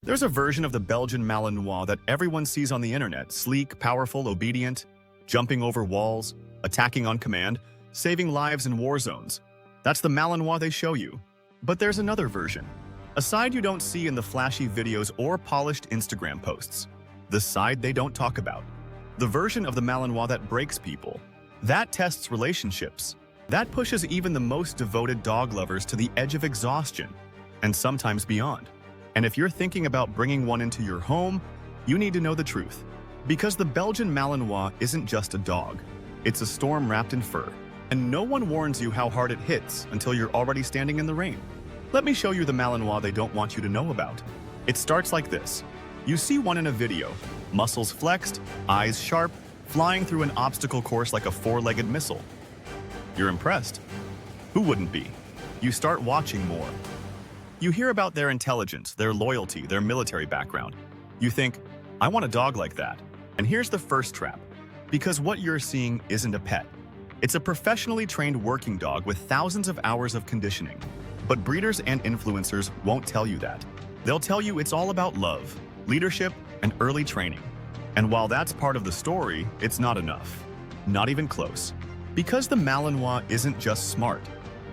There's a version of the Belgian Malinois that everyone sees on the internet, sleek, powerful, obedient, jumping over walls, attacking on command, saving lives in war zones. That's the Malinois they show you. But there's another version. A side you don't see in the flashy videos or polished Instagram posts. The side they don't talk about. The version of the Malinois that breaks people. That tests relationships. That pushes even the most devoted dog lovers to the edge of exhaustion, and sometimes beyond. And if you're thinking about bringing one into your home, you need to know the truth. Because the Belgian Malinois isn't just a dog. It's a storm wrapped in fur. And no one warns you how hard it hits until you're already standing in the rain. Let me show you the Malinois they don't want you to know about. It starts like this. You see one in a video, muscles flexed, eyes sharp, flying through an obstacle course like a four-legged missile. You're impressed. Who wouldn't be? You start watching more. You hear about their intelligence, their loyalty, their military background. You think, I want a dog like that. And here's the first trap. Because what you're seeing isn't a pet. It's a professionally trained working dog with thousands of hours of conditioning. But breeders and influencers won't tell you that. They'll tell you it's all about love, leadership, and early training. And while that's part of the story, it's not enough. Not even close. Because the Malinois isn't just smart.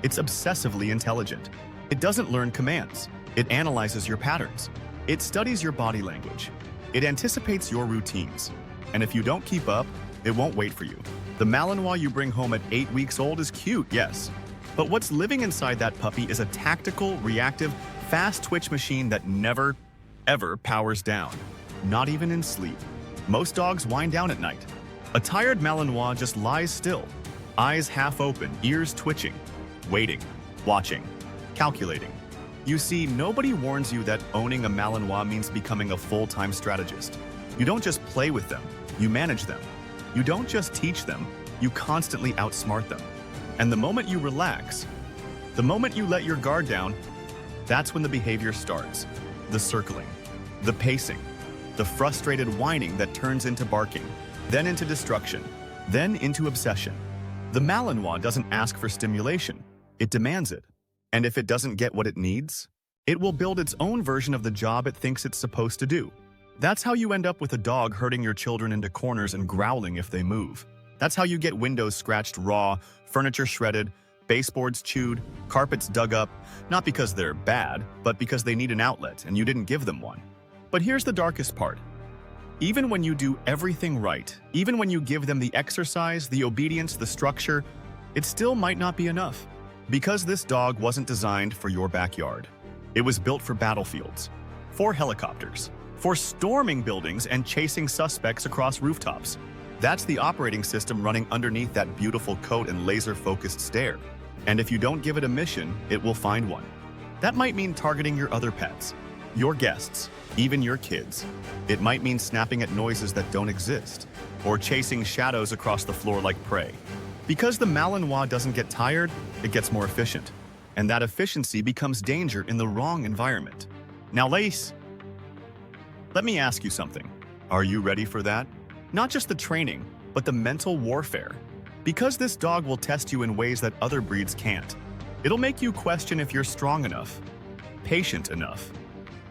It's obsessively intelligent. It doesn't learn commands. It analyzes your patterns. It studies your body language. It anticipates your routines. And if you don't keep up, it won't wait for you. The Malinois you bring home at 8 weeks old is cute, yes. But what's living inside that puppy is a tactical, reactive, fast twitch machine that never, ever powers down. Not even in sleep. Most dogs wind down at night. A tired Malinois just lies still. Eyes half open, ears twitching. Waiting, watching, calculating. You see, nobody warns you that owning a Malinois means becoming a full-time strategist. You don't just play with them, you manage them. You don't just teach them, you constantly outsmart them. And the moment you relax, the moment you let your guard down, that's when the behavior starts. The circling, the pacing, the frustrated whining that turns into barking, then into destruction, then into obsession. The Malinois doesn't ask for stimulation, it demands it. And if it doesn't get what it needs, it will build its own version of the job it thinks it's supposed to do. That's how you end up with a dog herding your children into corners and growling if they move. That's how you get windows scratched raw, furniture shredded, baseboards chewed, carpets dug up, not because they're bad, but because they need an outlet and you didn't give them one. But here's the darkest part. Even when you do everything right, even when you give them the exercise, the obedience, the structure, it still might not be enough. Because this dog wasn't designed for your backyard. It was built for battlefields, for helicopters, for storming buildings and chasing suspects across rooftops. That's the operating system running underneath that beautiful coat and laser-focused stare. And if you don't give it a mission, it will find one. That might mean targeting your other pets, your guests, even your kids. It might mean snapping at noises that don't exist, or chasing shadows across the floor like prey. Because the Malinois doesn't get tired, it gets more efficient. And that efficiency becomes danger in the wrong environment. Now, Lace, let me ask you something. Are you ready for that? Not just the training, but the mental warfare. Because this dog will test you in ways that other breeds can't. It'll make you question if you're strong enough, patient enough,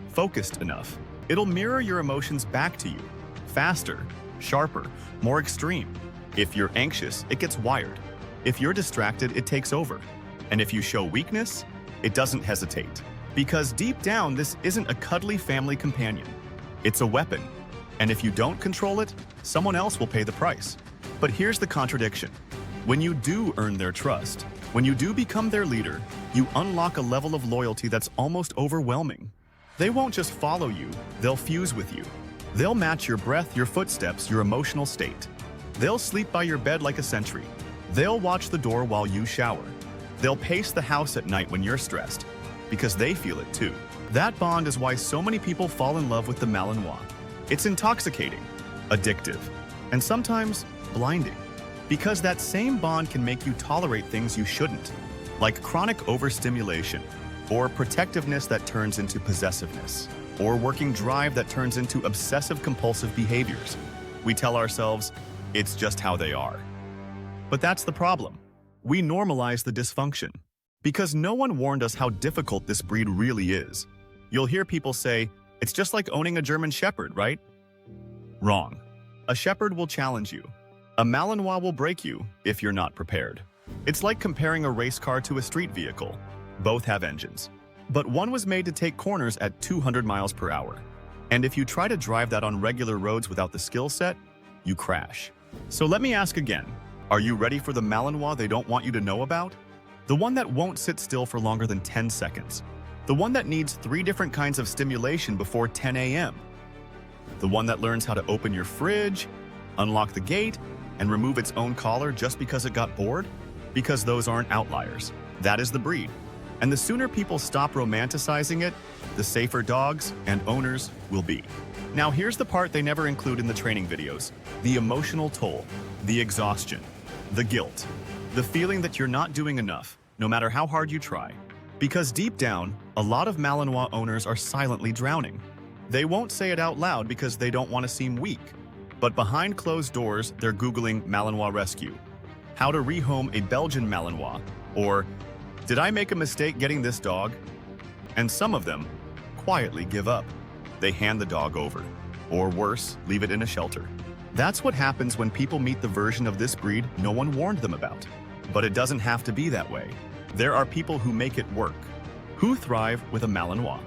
focused enough. It'll mirror your emotions back to you, faster, sharper, more extreme. If you're anxious, it gets wired. If you're distracted, it takes over. And if you show weakness, it doesn't hesitate. Because deep down, this isn't a cuddly family companion. It's a weapon. And if you don't control it, someone else will pay the price. But here's the contradiction. When you do earn their trust, when you do become their leader, you unlock a level of loyalty that's almost overwhelming. They won't just follow you, they'll fuse with you. They'll match your breath, your footsteps, your emotional state. They'll sleep by your bed like a sentry. They'll watch the door while you shower. They'll pace the house at night when you're stressed, because they feel it too. That bond is why so many people fall in love with the Malinois. It's intoxicating, addictive, and sometimes blinding. Because that same bond can make you tolerate things you shouldn't, like chronic overstimulation, or protectiveness that turns into possessiveness, or working drive that turns into obsessive-compulsive behaviors. We tell ourselves, it's just how they are. But that's the problem. We normalize the dysfunction. Because no one warned us how difficult this breed really is. You'll hear people say, It's just like owning a German Shepherd, right? Wrong. A Shepherd will challenge you. A Malinois will break you if you're not prepared. It's like comparing a race car to a street vehicle. Both have engines. But one was made to take corners at 200 miles per hour. And if you try to drive that on regular roads without the skill set, you crash. So let me ask again, are you ready for the Malinois they don't want you to know about? The one that won't sit still for longer than 10 seconds. The one that needs 3 different kinds of stimulation before 10 a.m. The one that learns how to open your fridge, unlock the gate, and remove its own collar just because it got bored? Because those aren't outliers. That is the breed. And the sooner people stop romanticizing it, the safer dogs and owners will be. Now here's the part they never include in the training videos. The emotional toll, the exhaustion, the guilt, the feeling that you're not doing enough, no matter how hard you try. Because deep down, a lot of Malinois owners are silently drowning. They won't say it out loud because they don't want to seem weak. But behind closed doors, they're Googling Malinois rescue, how to rehome a Belgian Malinois, or did I make a mistake getting this dog? And some of them quietly give up. They hand the dog over, or worse, leave it in a shelter. That's what happens when people meet the version of this breed no one warned them about. But it doesn't have to be that way. There are people who make it work, who thrive with a Malinois.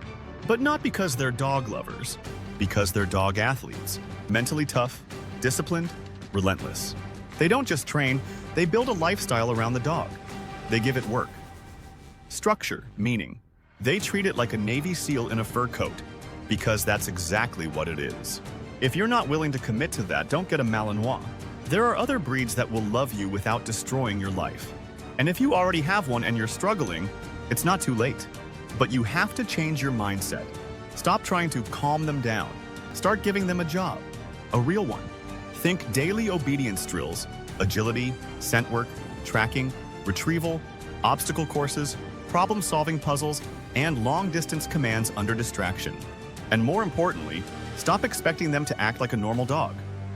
But not because they're dog lovers, because they're dog athletes, mentally tough, disciplined, relentless. They don't just train, they build a lifestyle around the dog. They give it work. Structure, meaning. They treat it like a Navy SEAL in a fur coat, because that's exactly what it is. If you're not willing to commit to that, don't get a Malinois. There are other breeds that will love you without destroying your life. And if you already have one and you're struggling, it's not too late. But you have to change your mindset. Stop trying to calm them down. Start giving them a job, a real one. Think daily obedience drills, agility, scent work, tracking, retrieval, obstacle courses, problem-solving puzzles, and long-distance commands under distraction. And more importantly, stop expecting them to act like a normal dog.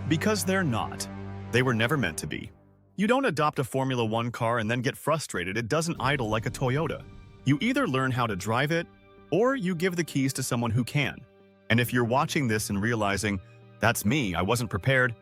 Because they're not. They were never meant to be. You don't adopt a Formula One car and then get frustrated it doesn't idle like a Toyota. You either learn how to drive it, or you give the keys to someone who can. And if you're watching this and realizing, that's me, I wasn't prepared,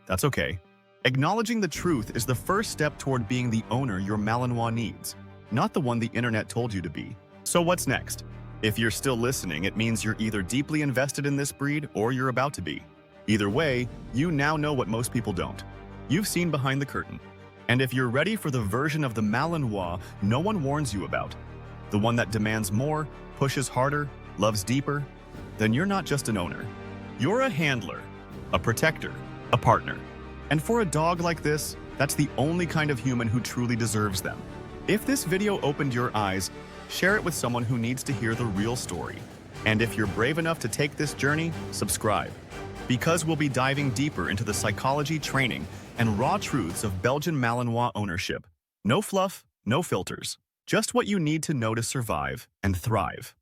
that's okay. Acknowledging the truth is the first step toward being the owner your Malinois needs, not the one the internet told you to be. So what's next? If you're still listening, it means you're either deeply invested in this breed or you're about to be. Either way, you now know what most people don't. You've seen behind the curtain. And if you're ready for the version of the Malinois no one warns you about, the one that demands more, pushes harder, loves deeper, then you're not just an owner. You're a handler, a protector, a partner. And for a dog like this, that's the only kind of human who truly deserves them. If this video opened your eyes, share it with someone who needs to hear the real story. And if you're brave enough to take this journey, subscribe. Because we'll be diving deeper into the psychology, training, and raw truths of Belgian Malinois ownership. No fluff, no filters. Just what you need to know to survive and thrive.